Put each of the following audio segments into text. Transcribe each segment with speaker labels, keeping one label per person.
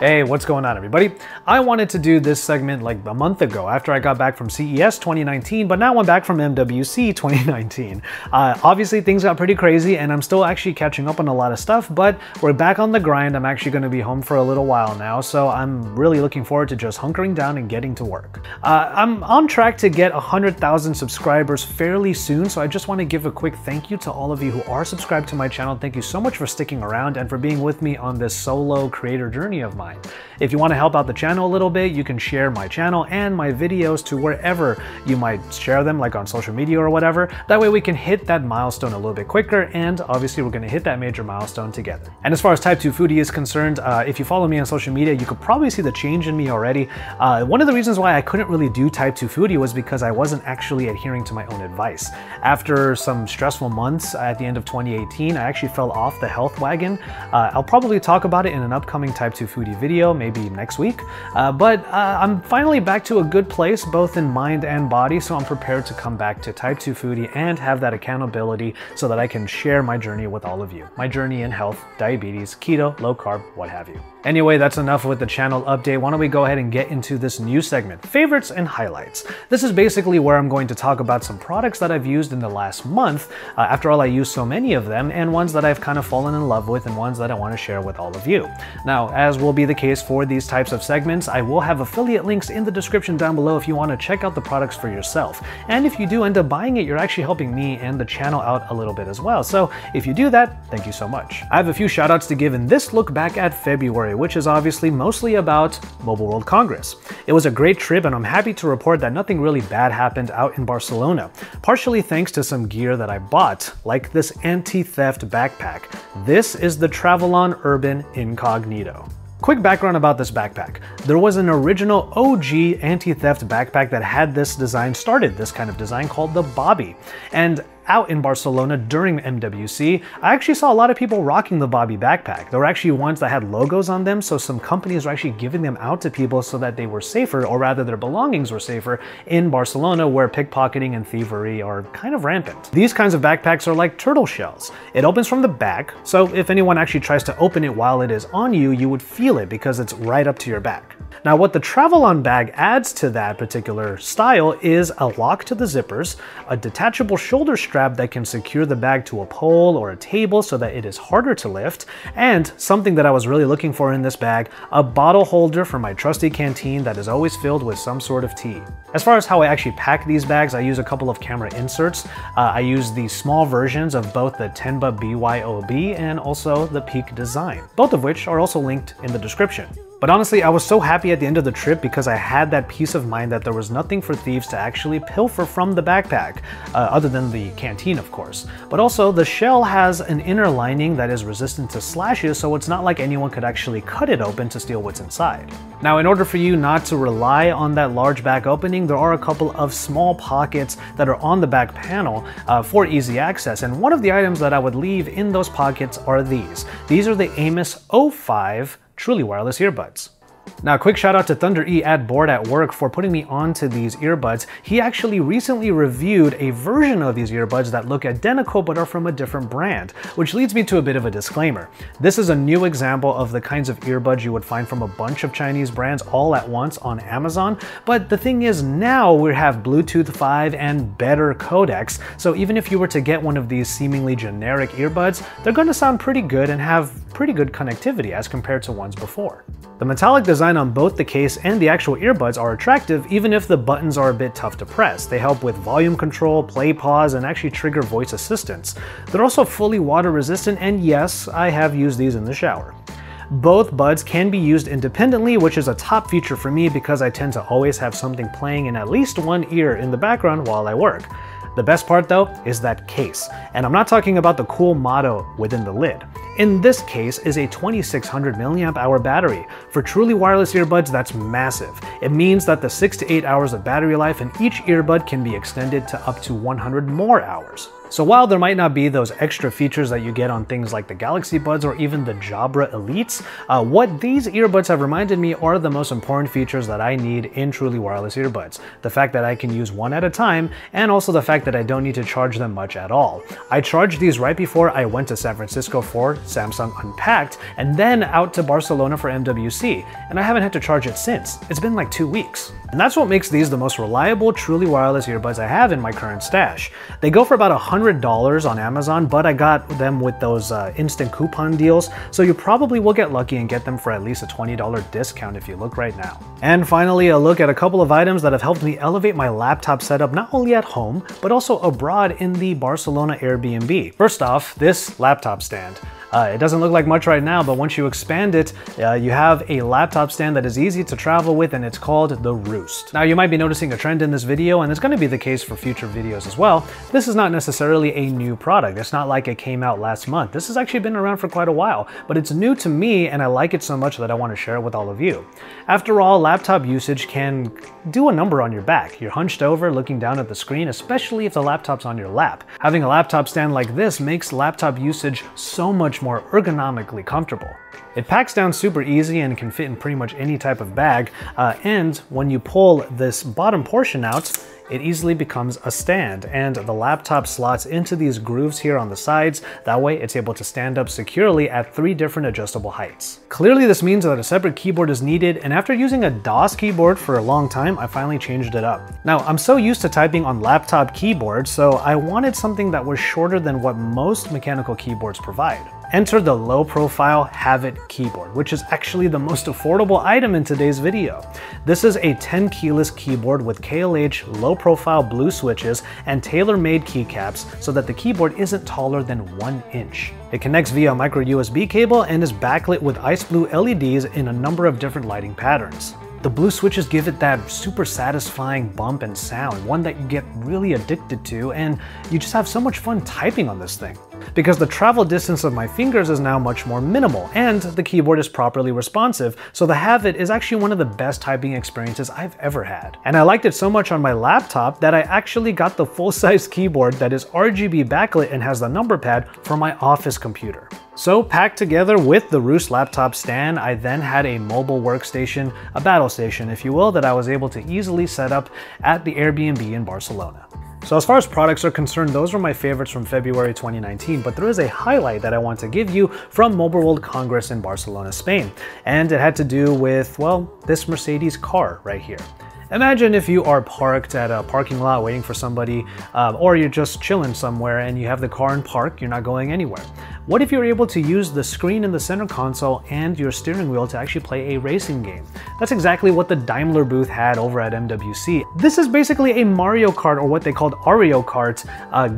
Speaker 1: Hey, what's going on, everybody? I wanted to do this segment like a month ago after I got back from CES 2019, but now I'm back from MWC 2019. Obviously, things got pretty crazy and I'm still actually catching up on a lot of stuff, but we're back on the grind. I'm actually going to be home for a little while now, so I'm really looking forward to just hunkering down and getting to work. I'm on track to get 100,000 subscribers fairly soon, so I just want to give a quick thank you to all of you who are subscribed to my channel. Thank you so much for sticking around and for being with me on this solo creator journey of mine. If you want to help out the channel a little bit, you can share my channel and my videos to wherever you might share them, like on social media or whatever. That way we can hit that milestone a little bit quicker, and obviously we're going to hit that major milestone together. And as far as Type 2 Foodie is concerned, if you follow me on social media, you could probably see the change in me already. One of the reasons why I couldn't really do Type 2 Foodie was because I wasn't actually adhering to my own advice. After some stressful months at the end of 2018, I actually fell off the health wagon. I'll probably talk about it in an upcoming Type 2 Foodie video, maybe next week. But I'm finally back to a good place, both in mind and body, so I'm prepared to come back to Type 2 Foodie and have that accountability so that I can share my journey with all of you. My journey in health, diabetes, keto, low carb, what have you. Anyway, that's enough with the channel update. Why don't we go ahead and get into this new segment, favorites and highlights. This is basically where I'm going to talk about some products that I've used in the last month. After all, I use so many of them, and ones that I've kind of fallen in love with and ones that I want to share with all of you. Now, as will be the case for these types of segments, I will have affiliate links in the description down below if you want to check out the products for yourself. And if you do end up buying it, you're actually helping me and the channel out a little bit as well. So if you do that, thank you so much. I have a few shout outs to give in this look back at February, which is obviously mostly about Mobile World Congress. It was a great trip, and I'm happy to report that nothing really bad happened out in Barcelona, partially thanks to some gear that I bought, like this anti-theft backpack. This is the Travelon Urban Incognito. Quick background about this backpack. There was an original OG anti-theft backpack that had this design, started this kind of design, called the Bobby. And out in Barcelona during MWC, I actually saw a lot of people rocking the Bobby backpack. There were actually ones that had logos on them, so some companies were actually giving them out to people so that they were safer, or rather their belongings were safer, in Barcelona, where pickpocketing and thievery are kind of rampant. These kinds of backpacks are like turtle shells. It opens from the back, so if anyone actually tries to open it while it is on you, you would feel it because it's right up to your back. Now, what the Travelon bag adds to that particular style is a lock to the zippers, a detachable shoulder strap that can secure the bag to a pole or a table so that it is harder to lift, and something that I was really looking for in this bag, a bottle holder for my trusty canteen that is always filled with some sort of tea. As far as how I actually pack these bags, I use a couple of camera inserts. I use the small versions of both the Tenba BYOB and also the Peak Design, both of which are also linked in the description. But honestly, I was so happy at the end of the trip because I had that peace of mind that there was nothing for thieves to actually pilfer from the backpack, other than the canteen, of course. But also, the shell has an inner lining that is resistant to slashes, so it's not like anyone could actually cut it open to steal what's inside. Now, in order for you not to rely on that large back opening, there are a couple of small pockets that are on the back panel for easy access, and one of the items that I would leave in those pockets are these. These are the Aimus 05 truly wireless earbuds. Now, quick shout out to Thunder E at Board at Work for putting me onto these earbuds. He actually recently reviewed a version of these earbuds that look identical but are from a different brand, which leads me to a bit of a disclaimer. This is a new example of the kinds of earbuds you would find from a bunch of Chinese brands all at once on Amazon, but the thing is, now we have Bluetooth 5 and better codecs, so even if you were to get one of these seemingly generic earbuds, they're going to sound pretty good and have pretty good connectivity as compared to ones before. The metallic design on both the case and the actual earbuds are attractive, even if the buttons are a bit tough to press. They help with volume control, play pause, and actually trigger voice assistance. They're also fully water resistant, and yes, I have used these in the shower. Both buds can be used independently, which is a top feature for me because I tend to always have something playing in at least one ear in the background while I work. The best part though is that case, and I'm not talking about the cool motto within the lid. In this case is a 2600 mAh battery. For truly wireless earbuds, that's massive. It means that the 6 to 8 hours of battery life in each earbud can be extended to up to 100 more hours. So while there might not be those extra features that you get on things like the Galaxy Buds or even the Jabra Elites, what these earbuds have reminded me are the most important features that I need in truly wireless earbuds. The fact that I can use one at a time, and also the fact that I don't need to charge them much at all. I charged these right before I went to San Francisco for Samsung Unpacked, and then out to Barcelona for MWC, and I haven't had to charge it since. It's been like 2 weeks. And that's what makes these the most reliable, truly wireless earbuds I have in my current stash. They go for about $100 on Amazon, but I got them with those instant coupon deals, so you probably will get lucky and get them for at least a $20 discount if you look right now. And finally, a look at a couple of items that have helped me elevate my laptop setup not only at home, but also abroad in the Barcelona Airbnb. First off, this laptop stand. It doesn't look like much right now, but once you expand it, you have a laptop stand that is easy to travel with, and it's called the Roost. Now, you might be noticing a trend in this video, and it's going to be the case for future videos as well. This is not necessarily a new product. It's not like it came out last month. This has actually been around for quite a while, but it's new to me, and I like it so much that I want to share it with all of you. After all, laptop usage can do a number on your back. You're hunched over, looking down at the screen, especially if the laptop's on your lap. Having a laptop stand like this makes laptop usage so much more ergonomically comfortable. It packs down super easy and can fit in pretty much any type of bag, and when you pull this bottom portion out, it easily becomes a stand, and the laptop slots into these grooves here on the sides. That way it's able to stand up securely at 3 different adjustable heights. Clearly this means that a separate keyboard is needed, and after using a DOS keyboard for a long time, I finally changed it up. Now, I'm so used to typing on laptop keyboards, so I wanted something that was shorter than what most mechanical keyboards provide. Enter the low-profile Havit keyboard, which is actually the most affordable item in today's video. This is a Tenkeyless keyboard with KLH low-profile blue switches and tailor-made keycaps so that the keyboard isn't taller than 1 inch. It connects via a micro USB cable and is backlit with ice blue LEDs in a number of different lighting patterns. The blue switches give it that super satisfying bump and sound, one that you get really addicted to, and you just have so much fun typing on this thing. Because the travel distance of my fingers is now much more minimal, and the keyboard is properly responsive, so the Havit is actually one of the best typing experiences I've ever had. And I liked it so much on my laptop that I actually got the full-size keyboard that is RGB backlit and has the number pad for my office computer. So packed together with the Roost laptop stand, I then had a mobile workstation, a battle station if you will, that I was able to easily set up at the Airbnb in Barcelona. So as far as products are concerned, those were my favorites from February 2019, but there is a highlight that I want to give you from Mobile World Congress in Barcelona, Spain. And it had to do with, well, this Mercedes car right here. Imagine if you are parked at a parking lot waiting for somebody, or you're just chilling somewhere and you have the car in park, you're not going anywhere. What if you're able to use the screen in the center console and your steering wheel to actually play a racing game? That's exactly what the Daimler booth had over at MWC. This is basically a Mario Kart, or what they called Ario Kart,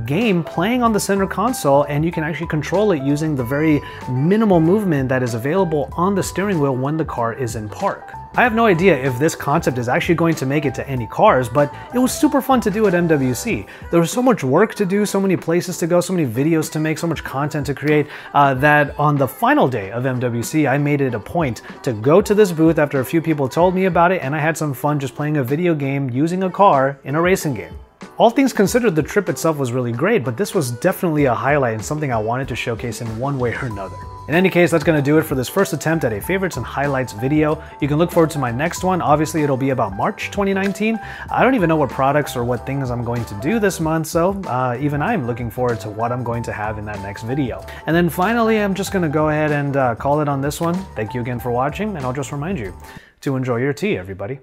Speaker 1: game playing on the center console, and you can actually control it using the very minimal movement that is available on the steering wheel when the car is in park. I have no idea if this concept is actually going to make it to any cars, but it was super fun to do at MWC. There was so much work to do, so many places to go, so many videos to make, so much content to create, that on the final day of MWC, I made it a point to go to this booth after a few people told me about it, and I had some fun just playing a video game using a car in a racing game. All things considered, the trip itself was really great, but this was definitely a highlight and something I wanted to showcase in one way or another. In any case, that's going to do it for this first attempt at a favorites and highlights video. You can look forward to my next one. Obviously, it'll be about March 2019. I don't even know what products or what things I'm going to do this month, so even I'm looking forward to what I'm going to have in that next video. And then finally, I'm just going to go ahead and call it on this one. Thank you again for watching, and I'll just remind you to enjoy your tea, everybody.